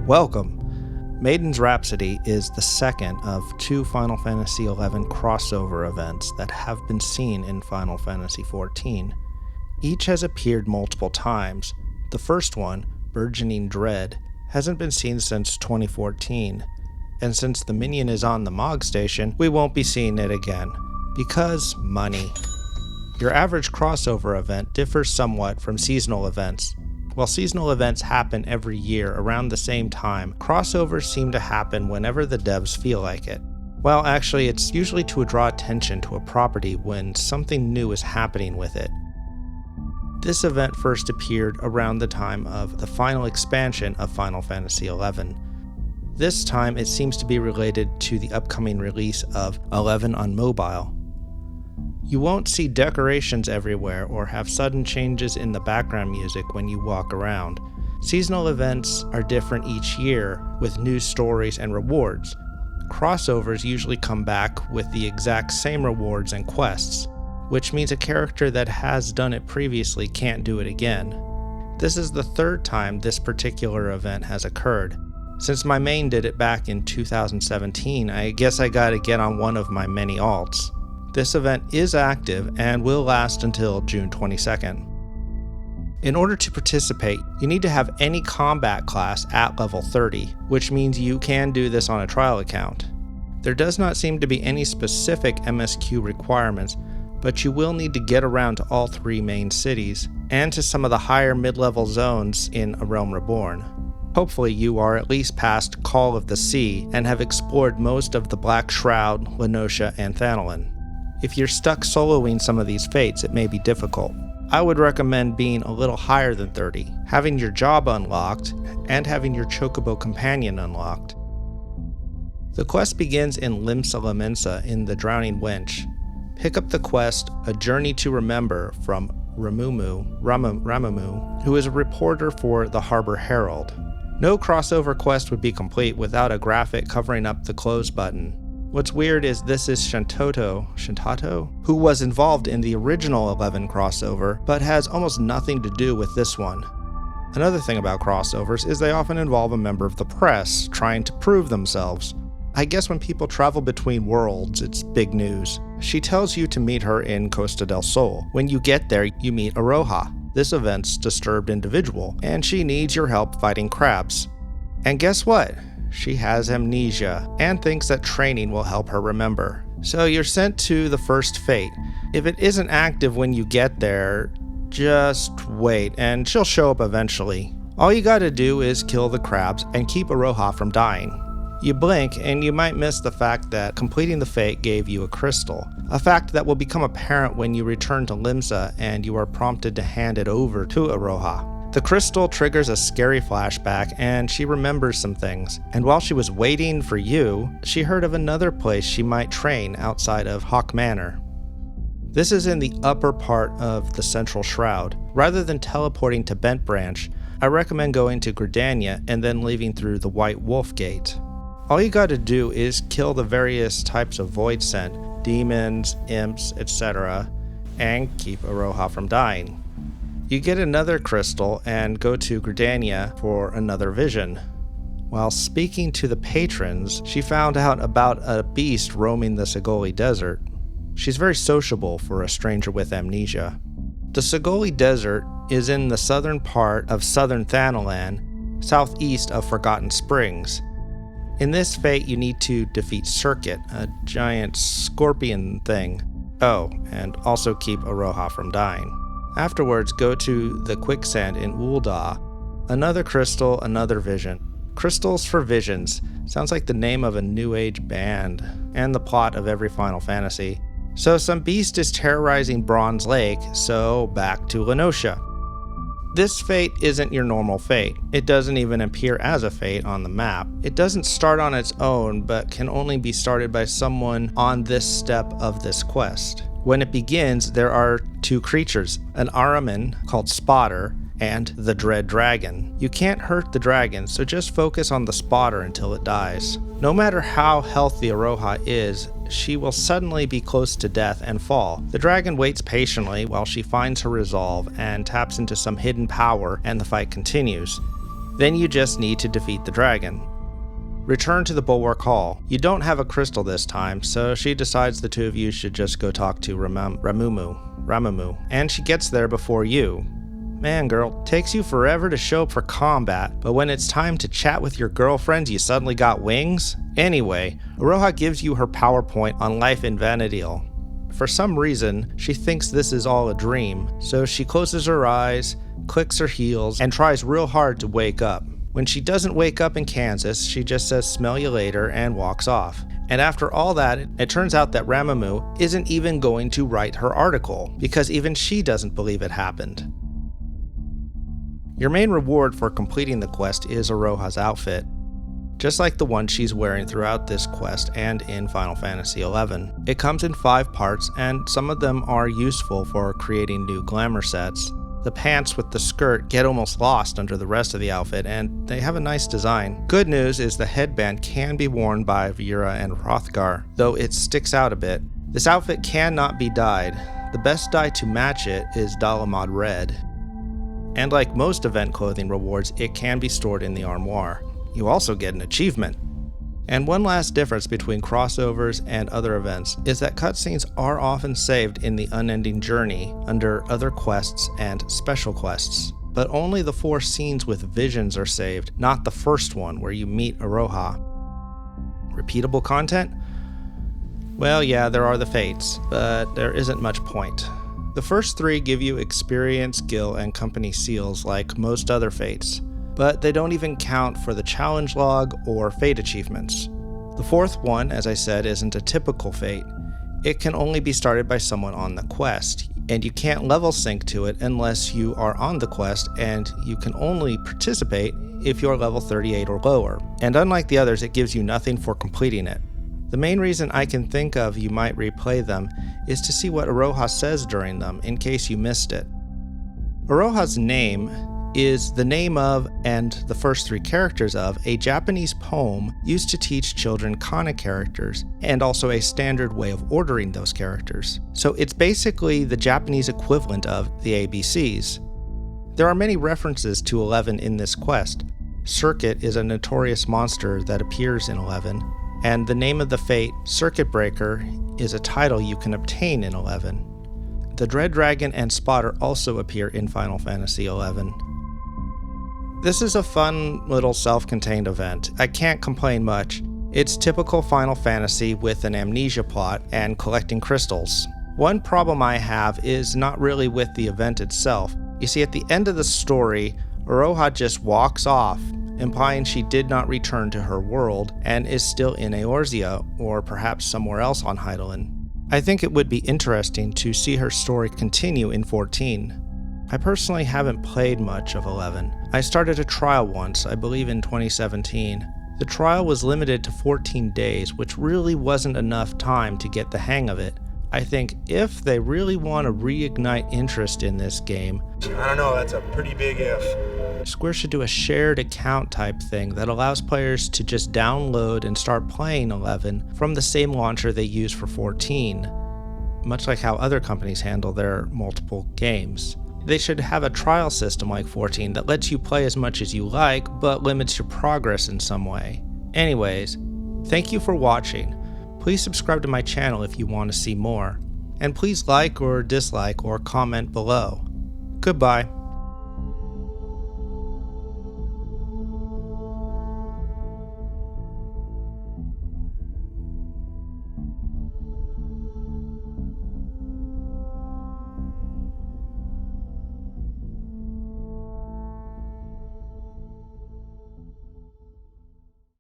Welcome! Maiden's Rhapsody is the second of two Final Fantasy XI crossover events that have been seen in Final Fantasy XIV. Each has appeared multiple times. The first one, Burgeoning Dread, hasn't been seen since 2014, and since the minion is on the Mog Station, we won't be seeing it again. Because money. Your average crossover event differs somewhat from seasonal events. While seasonal events happen every year around the same time, crossovers seem to happen whenever the devs feel like it. Well, actually, it's usually to draw attention to a property when something new is happening with it. This event first appeared around the time of the final expansion of Final Fantasy XI. This time, it seems to be related to the upcoming release of XI on mobile. You won't see decorations everywhere or have sudden changes in the background music when you walk around. Seasonal events are different each year with new stories and rewards. Crossovers usually come back with the exact same rewards and quests, which means a character that has done it previously can't do it again. This is the third time this particular event has occurred. Since my main did it back in 2017, I guess I gotta get on one of my many alts. This event is active and will last until June 22nd. In order to participate, you need to have any combat class at level 30, which means you can do this on a trial account. There does not seem to be any specific MSQ requirements, but you will need to get around to all three main cities, and to some of the higher mid-level zones in A Realm Reborn. Hopefully you are at least past Call of the Sea and have explored most of the Black Shroud, Lenosha, and Thanalan. If you're stuck soloing some of these fates, it may be difficult. I would recommend being a little higher than 30, having your job unlocked, and having your Chocobo companion unlocked. The quest begins in Limsa Lamensa in the Drowning Wench. Pick up the quest A Journey to Remember from Ramamu, who is a reporter for the Harbor Herald. No crossover quest would be complete without a graphic covering up the close button. What's weird is this is Shantato, who was involved in the original 11 crossover, but has almost nothing to do with this one. Another thing about crossovers is they often involve a member of the press trying to prove themselves. I guess when people travel between worlds, it's big news. She tells you to meet her in Costa del Sol. When you get there, you meet Iroha, this event's disturbed individual, and she needs your help fighting crabs. And guess what? She has amnesia, and thinks that training will help her remember. So you're sent to the first fate. If it isn't active when you get there, just wait, and she'll show up eventually. All you gotta do is kill the crabs and keep Iroha from dying. You blink, and you might miss the fact that completing the fate gave you a crystal, a fact that will become apparent when you return to Limsa and you are prompted to hand it over to Iroha. The crystal triggers a scary flashback, and she remembers some things. And while she was waiting for you, she heard of another place she might train outside of Hawk Manor. This is in the upper part of the Central Shroud. Rather than teleporting to Bent Branch, I recommend going to Gridania and then leaving through the White Wolf Gate. All you gotta do is kill the various types of Void Scent, demons, imps, etc., and keep Iroha from dying. You get another crystal and go to Gridania for another vision. While speaking to the patrons, she found out about a beast roaming the Segoli Desert. She's very sociable for a stranger with amnesia. The Segoli Desert is in the southern part of southern Thanalan, southeast of Forgotten Springs. In this fate, you need to defeat Circuit, a giant scorpion thing. Oh, and also keep Iroha from dying. Afterwards, go to the Quicksand in Ul'dah. Another crystal, another vision. Crystals for Visions sounds like the name of a New Age band, and the plot of every Final Fantasy. So some beast is terrorizing Bronze Lake, so back to Lenosha. This fate isn't your normal fate. It doesn't even appear as a fate on the map. It doesn't start on its own, but can only be started by someone on this step of this quest. When it begins, there are two creatures, an Araman called Spotter, and the Dread Dragon. You can't hurt the dragon, so just focus on the Spotter until it dies. No matter how healthy Iroha is, she will suddenly be close to death and fall. The dragon waits patiently while she finds her resolve and taps into some hidden power, and the fight continues. Then you just need to defeat the dragon. Return to the Bulwark Hall. You don't have a crystal this time, so she decides the two of you should just go talk to Ramamu, and she gets there before you. Man, girl, takes you forever to show up for combat, but when it's time to chat with your girlfriend, you suddenly got wings? Anyway, Iroha gives you her PowerPoint on life in Vana'diel. For some reason, she thinks this is all a dream, so she closes her eyes, clicks her heels, and tries real hard to wake up. When she doesn't wake up in Kansas, she just says smell you later and walks off. And after all that, it turns out that Ramamu isn't even going to write her article, because even she doesn't believe it happened. Your main reward for completing the quest is Iroha's outfit, just like the one she's wearing throughout this quest and in Final Fantasy XI. It comes in 5 parts, and some of them are useful for creating new glamour sets. The pants with the skirt get almost lost under the rest of the outfit, and they have a nice design. Good news is the headband can be worn by Vera and Hrothgar, though it sticks out a bit. This outfit cannot be dyed. The best dye to match it is Dalamod Red. And like most event clothing rewards, it can be stored in the armoire. You also get an achievement. And one last difference between crossovers and other events is that cutscenes are often saved in the Unending Journey under other quests and special quests. But only the 4 scenes with visions are saved, not the first one where you meet Iroha. Repeatable content? Well, yeah, there are the fates, but there isn't much point. The first 3 give you experience, skill, and company seals like most other fates, but they don't even count for the challenge log or fate achievements. The 4th one, as I said, isn't a typical fate. It can only be started by someone on the quest, and you can't level sync to it unless you are on the quest, and you can only participate if you're level 38 or lower. And unlike the others, it gives you nothing for completing it. The main reason I can think of you might replay them is to see what Iroha says during them, in case you missed it. Iroha's name is the name of, and the first 3 characters of, a Japanese poem used to teach children kana characters, and also a standard way of ordering those characters. So it's basically the Japanese equivalent of the ABCs. There are many references to 11 in this quest. Circuit is a notorious monster that appears in 11, and the name of the fate, Circuit Breaker, is a title you can obtain in 11. The Dread Dragon and Spotter also appear in Final Fantasy XI. This is a fun little self-contained event. I can't complain much. It's typical Final Fantasy with an amnesia plot and collecting crystals. One problem I have is not really with the event itself. You see, at the end of the story, Iroha just walks off, implying she did not return to her world and is still in Eorzea, or perhaps somewhere else on Hydaelyn. I think it would be interesting to see her story continue in 14. I personally haven't played much of 11. I started a trial once, I believe in 2017. The trial was limited to 14 days, which really wasn't enough time to get the hang of it. I think if they really want to reignite interest in this game, I don't know, that's a pretty big if. Square should do a shared account type thing that allows players to just download and start playing 11 from the same launcher they use for 14, much like how other companies handle their multiple games. They should have a trial system like 14 that lets you play as much as you like, but limits your progress in some way. Anyways, thank you for watching. Please subscribe to my channel if you want to see more. And please like or dislike or comment below. Goodbye.